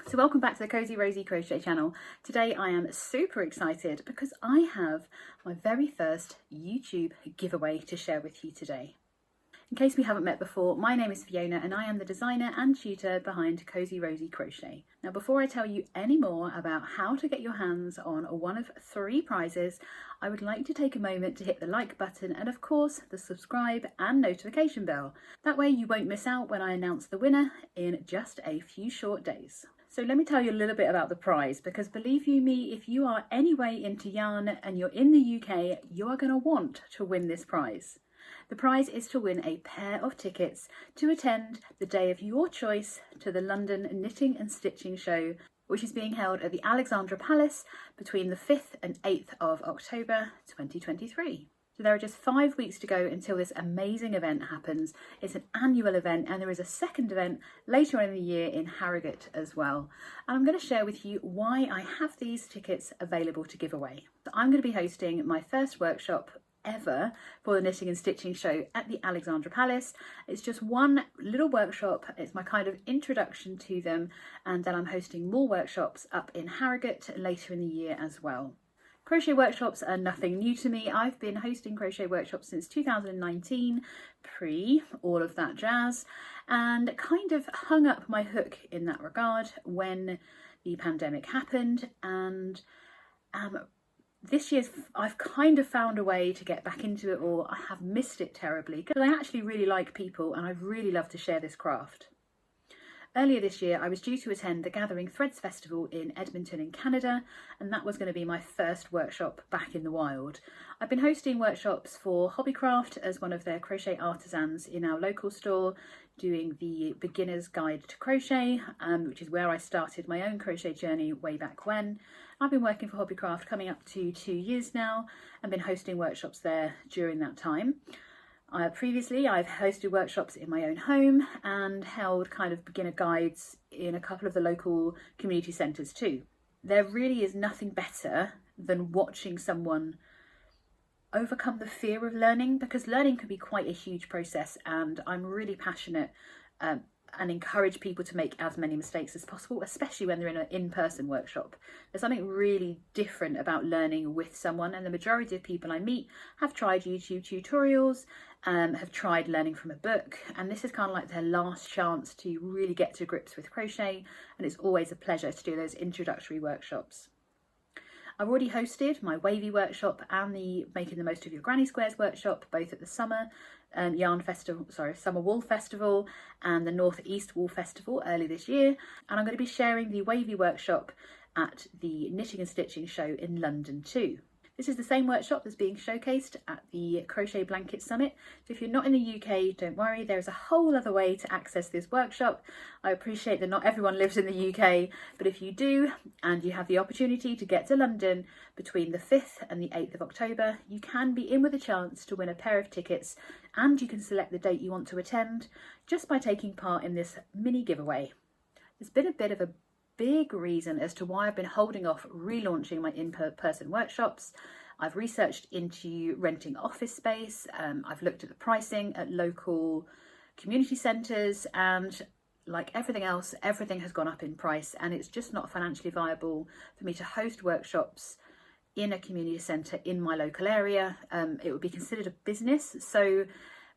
So welcome back to the Cozy Rosy Crochet channel. Today I am super excited because I have my very first YouTube giveaway to share with you today. In case we haven't met before, my name is Fiona and I am the designer and tutor behind Cozy Rosy Crochet. Now before I tell you any more about how to get your hands on one of 3 prizes, I would like to take a moment to hit the like button and of course the subscribe and notification bell. That way you won't miss out when I announce the winner in just a few short days. So let me tell you a little bit about the prize, because believe you me, if you are any way into yarn and you're in the UK, you are going to want to win this prize. The prize is to win a pair of tickets to attend the day of your choice to the London Knitting and Stitching Show, which is being held at the Alexandra Palace between the 5th and 8th of October 2023. So there are just 5 weeks to go until this amazing event happens. It's an annual event and there is a second event later on in the year in Harrogate as well. And I'm going to share with you why I have these tickets available to give away. So I'm going to be hosting my first workshop ever for the Knitting and Stitching Show at the Alexandra Palace. It's just one little workshop. It's my kind of introduction to them, and then I'm hosting more workshops up in Harrogate later in the year as well. Crochet workshops are nothing new to me. I've been hosting crochet workshops since 2019, pre all of that jazz, and kind of hung up my hook in that regard when the pandemic happened. And this year I've kind of found a way to get back into it all. I have missed it terribly because I actually really like people and I really love to share this craft. Earlier this year, I was due to attend the Gathering Threads Festival in Edmonton in Canada, and that was going to be my first workshop back in the wild. I've been hosting workshops for Hobbycraft as one of their crochet artisans in our local store, doing the Beginner's Guide to Crochet, which is where I started my own crochet journey way back when. I've been working for Hobbycraft coming up to 2 years now and been hosting workshops there during that time. Previously, I've hosted workshops in my own home and held kind of beginner guides in a couple of the local community centres too. There really is nothing better than watching someone overcome the fear of learning, because learning can be quite a huge process, and I'm really passionate and encourage people to make as many mistakes as possible, especially when they're in an in-person workshop. There's something really different about learning with someone, and the majority of people I meet have tried YouTube tutorials, have tried learning from a book, and this is kind of like their last chance to really get to grips with crochet, and it's always a pleasure to do those introductory workshops. I've already hosted my Wavy workshop and the Making the Most of Your Granny Squares workshop, both at the Summer Wool Festival and the North East Wool Festival early this year. And I'm going to be sharing the Wavy workshop at the Knitting and Stitching Show in London too. This is the same workshop that's being showcased at the Crochet Blanket Summit. So if you're not in the UK, don't worry, there's a whole other way to access this workshop. I appreciate that not everyone lives in the UK, but if you do, and you have the opportunity to get to London between the 5th and the 8th of October, you can be in with a chance to win a pair of tickets, and you can select the date you want to attend just by taking part in this mini giveaway. There's been a bit of a big reason as to why I've been holding off relaunching my in-person workshops. I've researched into renting office space, I've looked at the pricing at local community centres, and like everything else, everything has gone up in price, and it's just not financially viable for me to host workshops in a community centre in my local area. It would be considered a business, so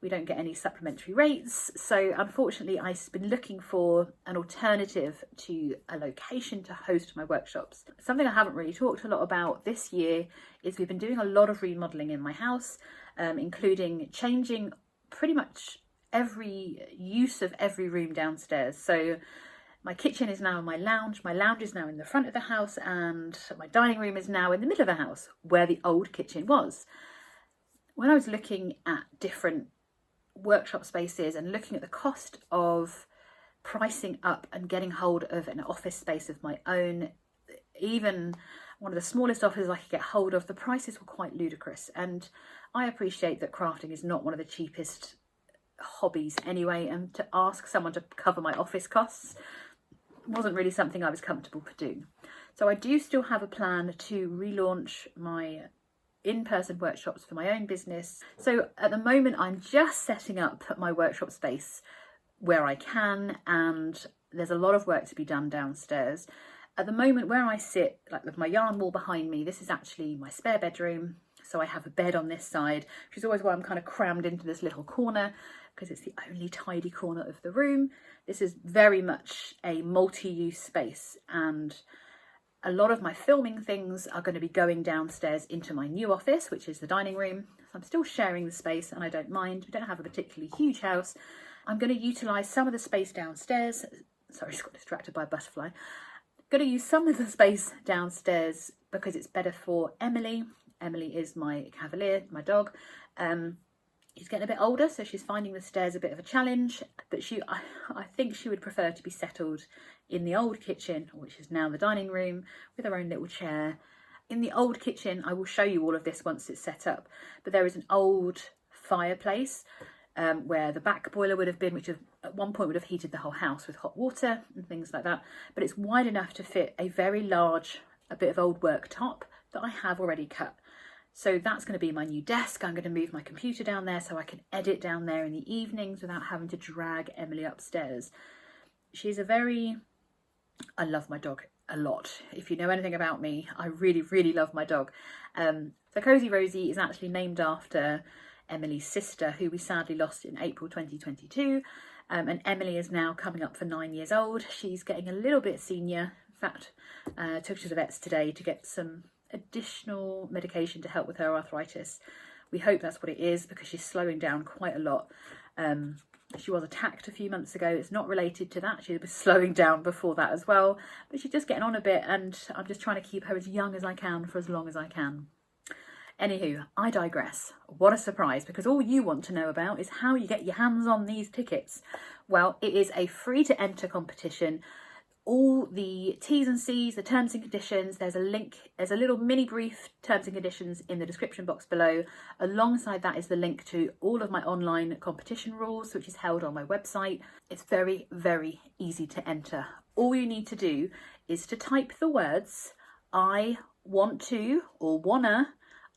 we don't get any supplementary rates. So unfortunately, I've been looking for an alternative to a location to host my workshops. Something I haven't really talked a lot about this year is we've been doing a lot of remodelling in my house, including changing pretty much every use of every room downstairs. So my kitchen is now in my lounge is now in the front of the house, and my dining room is now in the middle of the house where the old kitchen was. When I was looking at different workshop spaces and looking at the cost of pricing up and getting hold of an office space of my own, even one of the smallest offices I could get hold of, the prices were quite ludicrous. And I appreciate that crafting is not one of the cheapest hobbies anyway, and to ask someone to cover my office costs wasn't really something I was comfortable to do. So I do still have a plan to relaunch my in-person workshops for my own business. So at the moment I'm just setting up my workshop space where I can, and there's a lot of work to be done downstairs. At the moment where I sit, like with my yarn wall behind me, this is actually my spare bedroom. So I have a bed on this side, which is always why I'm kind of crammed into this little corner, because it's the only tidy corner of the room. This is very much a multi-use space, and a lot of my filming things are going to be going downstairs into my new office, which is the dining room. So I'm still sharing the space and I don't mind. We don't have a particularly huge house. I'm going to utilise some of the space downstairs. Sorry, I just got distracted by a butterfly. I'm going to use some of the space downstairs because it's better for Emily. Emily is my Cavalier, my dog. She's getting a bit older, so she's finding the stairs a bit of a challenge, but I think she would prefer to be settled in the old kitchen, which is now the dining room, with her own little chair. In the old kitchen, I will show you all of this once it's set up, but there is an old fireplace where the back boiler would have been, which at one point would have heated the whole house with hot water and things like that, but it's wide enough to fit a very large, a bit of old work top that I have already cut. So that's going to be my new desk. I'm going to move my computer down there so I can edit down there in the evenings without having to drag Emily upstairs. I love my dog a lot. If you know anything about me, I really, really love my dog. So Cozy Rosie is actually named after Emily's sister, who we sadly lost in April 2022. And Emily is now coming up for 9 years old. She's getting a little bit senior. In fact, took her to the vets today to get some additional medication to help with her arthritis. We hope that's what it is, because she's slowing down quite a lot. She was attacked a few months ago. It's not related to that. She was slowing down before that as well, but she's just getting on a bit, and I'm just trying to keep her as young as I can for as long as I can. Anywho, I digress. What a surprise, because all you want to know about is how you get your hands on these tickets. Well, it is a free to enter competition. All the T's and C's, the terms and conditions, there's a link, there's a little mini brief terms and conditions in the description box below. Alongside that is the link to all of my online competition rules, which is held on my website. It's very, very easy to enter. All you need to do is to type the words I want to, or wanna,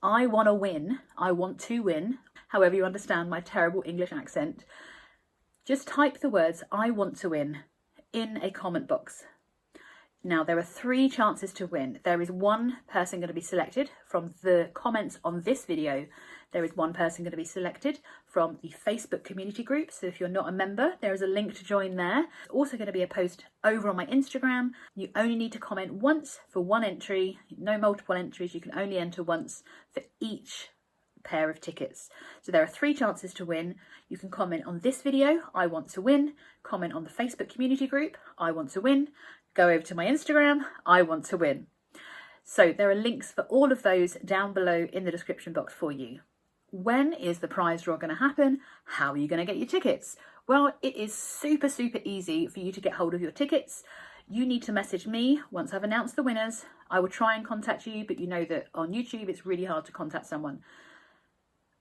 I wanna win, I want to win, however you understand my terrible English accent. Just type the words I want to win in a comment box. Now, there are 3 chances to win. There is one person going to be selected from the comments on this video. There is one person going to be selected from the Facebook community group. So if you're not a member, there is a link to join there. There's also going to be a post over on my Instagram. You only need to comment once for one entry. No multiple entries. You can only enter once for each pair of tickets. So there are 3 chances to win. You can comment on this video, I want to win, comment on the Facebook community group, I want to win, go over to my Instagram, I want to win. So there are links for all of those down below in the description box for you. When is the prize draw going to happen? How are you going to get your tickets? Well, it is super, super easy for you to get hold of your tickets. You need to message me once I've announced the winners. I will try and contact you, but you know that on YouTube it's really hard to contact someone.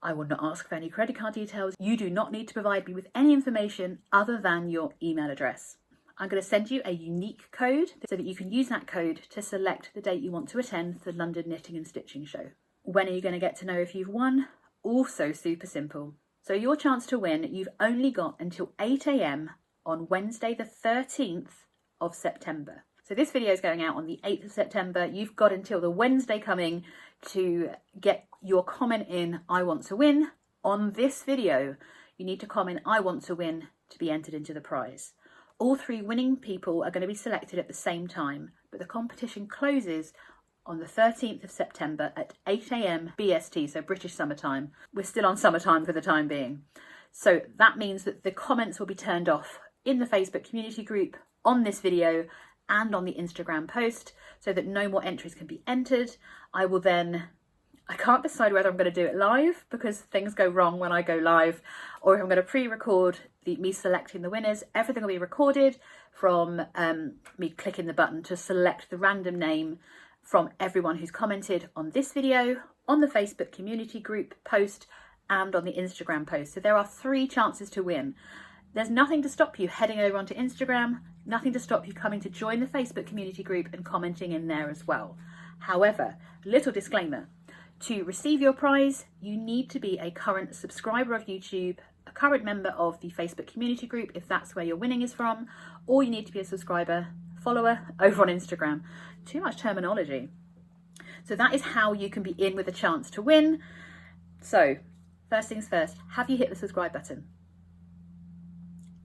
I will not ask for any credit card details. You do not need to provide me with any information other than your email address. I'm going to send you a unique code so that you can use that code to select the date you want to attend the London Knitting and Stitching Show. When are you going to get to know if you've won? Also super simple. So your chance to win, you've only got until 8 AM on Wednesday the 13th of September. So this video is going out on the 8th of September. You've got until the Wednesday coming to get your comment in I want to win. On this video, you need to comment I want to win to be entered into the prize. All 3 winning people are going to be selected at the same time, but the competition closes on the 13th of September at 8 AM BST, so British summertime. We're still on summertime for the time being. So that means that the comments will be turned off in the Facebook community group, on this video, and on the Instagram post, so that no more entries can be entered. I can't decide whether I'm going to do it live, because things go wrong when I go live, or if I'm going to pre-record me selecting the winners. Everything will be recorded from me clicking the button to select the random name from everyone who's commented on this video, on the Facebook community group post, and on the Instagram post. So there are 3 chances to win. There's nothing to stop you heading over onto Instagram, nothing to stop you coming to join the Facebook community group and commenting in there as well. However, little disclaimer, to receive your prize, you need to be a current subscriber of YouTube, a a current member of the Facebook community group if that's where your winning is from, or you need to be a subscriber, follower over on Instagram. Too much terminology. So that is how you can be in with a chance to win. So first things first, have you hit the subscribe button?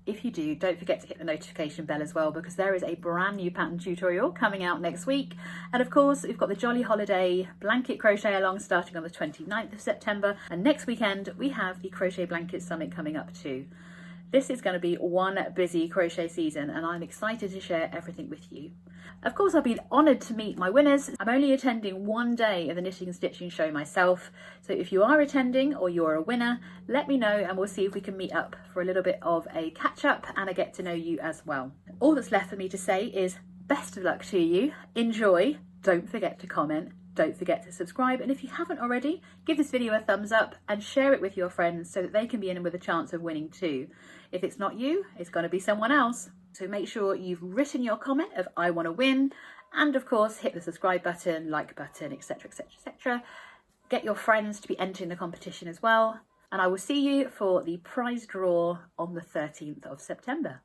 If you do, don't forget to hit the notification bell as well, because there is a brand new pattern tutorial coming out next week. And of course, we've got the Jolly Holiday Blanket Crochet Along starting on the 29th of September. And next weekend, we have the Crochet Blanket Summit coming up too. This is going to be one busy crochet season, and I'm excited to share everything with you. Of course, I've been honoured to meet my winners. I'm only attending one day of the Knitting and Stitching show myself, so if you are attending or you're a winner, let me know and we'll see if we can meet up for a little bit of a catch up and a get to know you as well. All that's left for me to say is best of luck to you, enjoy, don't forget to comment, don't forget to subscribe, and if you haven't already, give this video a thumbs up and share it with your friends so that they can be in with a chance of winning too. If it's not you, it's going to be someone else. So make sure you've written your comment of I want to win, and of course hit the subscribe button, like button, etc, etc, etc. Get your friends to be entering the competition as well, and I will see you for the prize draw on the 13th of September.